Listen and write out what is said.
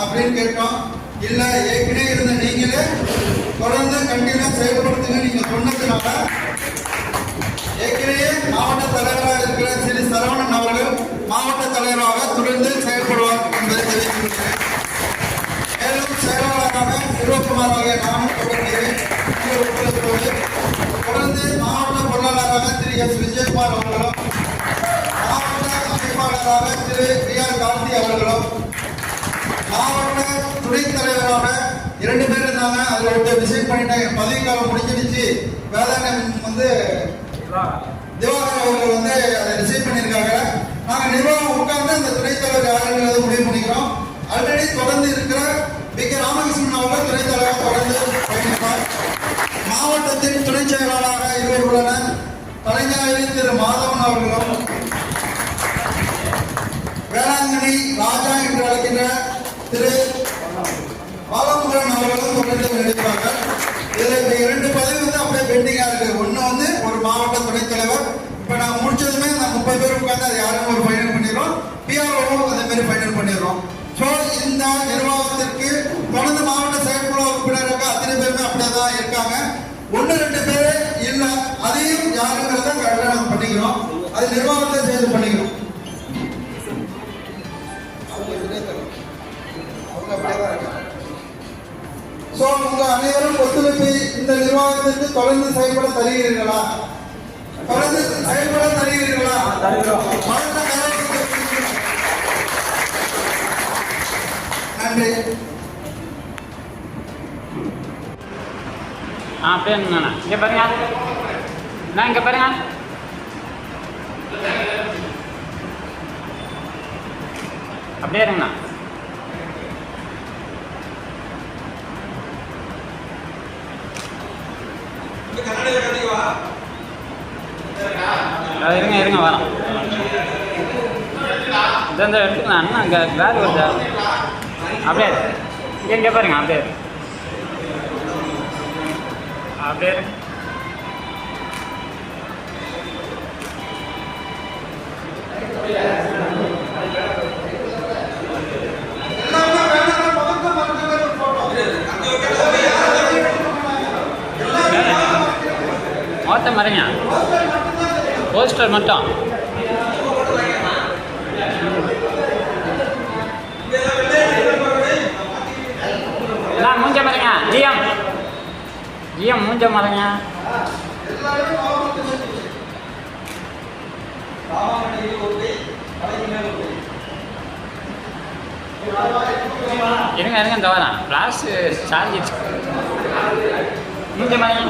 அப்படின்னு கேட்டோம். இல்ல ஏற்கனவே இருந்த நீங்களே தொடர்ந்து கண்டினியூ செயல்படுத்துங்க நீங்க சொன்னதுனால ஏற்கனவே மாவட்ட தலைவராக இருக்கிற ஸ்ரீ சரவணன் அவர்கள் மாவட்ட தலைவராக தொடர்ந்து செயல்படுவார் என்பதை தெரிவித்துள்ளேன். மேலும் செயலாளராக சிவகுமார் ஆகிய நானும் தொடர்ந்து மாவட்ட பொருளாளராக திரு எஸ் விஜயகுமார் அவர்களும் மாவட்ட அமைப்பாளராக திரு பி ஆர் காந்தி அவர்களும் மாவட்ட துணைத் தலைவராக 2 பேர் இருந்தாங்க. அதில் ஒருத்தர் ரிசைன் பண்ணிட்டாங்க. பதவிக்காலம் முடிஞ்சிடுச்சு. வேதாந்தம் திவாகர் அவர்கள் அதை ரிசைன் பண்ணியிருக்காங்க. நாங்கள் நிர்வாகம் உட்கார்ந்து அந்த துணைத் தலைவர் யாருங்கிறத முடிவு பண்ணிக்கிறோம். ஆல்ரெடி தொடர்ந்து இருக்கிற பி கே ராமகிருஷ்ணன் அவர்கள் துணைத் தலைவர் தொடர்ந்து பயணிப்பார். மாவட்டத்தின் துணை செயலாளராக இருவர் உள்ளனர். தலைஞாயிறு திரு மாதவன் அவர்களும் வேளாங்கண்ணி ராஜா என்று அழைக்கின்ற திரு பாலமுருகன் அவர்களும் தொடர்ந்து நடிப்பார்கள். இதில் 2 பதவி அப்படியே பெண்டிங்கா இருக்கு. ஒன்று ஒரு மாவட்ட துணைத் தலைவர். இப்போ நாங்கள் முடிச்சதுமே அந்த 30 பேர் உட்காந்து அது யாரும் ஒரு ஃபைனல் பண்ணிடுறோம். பிஆர்ஓவும் அதே மாதிரி ஃபைனல் பண்ணிடுறோம். ஸோ இந்த நிர்வாகத்திற்கு தொடர்ந்து மாவட்ட செயற்குழு உறுப்பினர்கள் அத்தனை பேருமே அப்படியே தான் இருக்காங்க. 1-2 பேர் இல்லை, அதையும் யாருங்கிறத கரெக்டாக நாங்கள் பண்ணிக்கிறோம். அது நிர்வாகத்தை சேர்ந்து பண்ணிக்கிறோம். ஸோ உங்க அனைவரும் ஒத்துழைப்பு இந்த நிர்வாகத்திற்கு தொடர்ந்து செயல்பட தருகிறீர்களா? தொடர்ந்து செயல்பட தருகிறீர்களா? நன்றி. அப்படியே இங்கே பாருங்க, நான் இங்கே பாருங்க. அப்படியே இருங்கண்ணா. இருங்க வரோம். இந்த எடுத்துக்கலாம் அண்ணா. அங்கே பேக் வருது. அப்படியே இங்கே பாருங்க. அப்படியே மொத்தம் மறைங்க. போஸ்டர் மட்டும். நான் மூஞ்ச மறைங்க. ஜிஎம் மூஞ்ச மறைங்க. இருங்க இந்த வரேன். கிளாஸ் சார்ஜ் மூஞ்ச மறைங்க.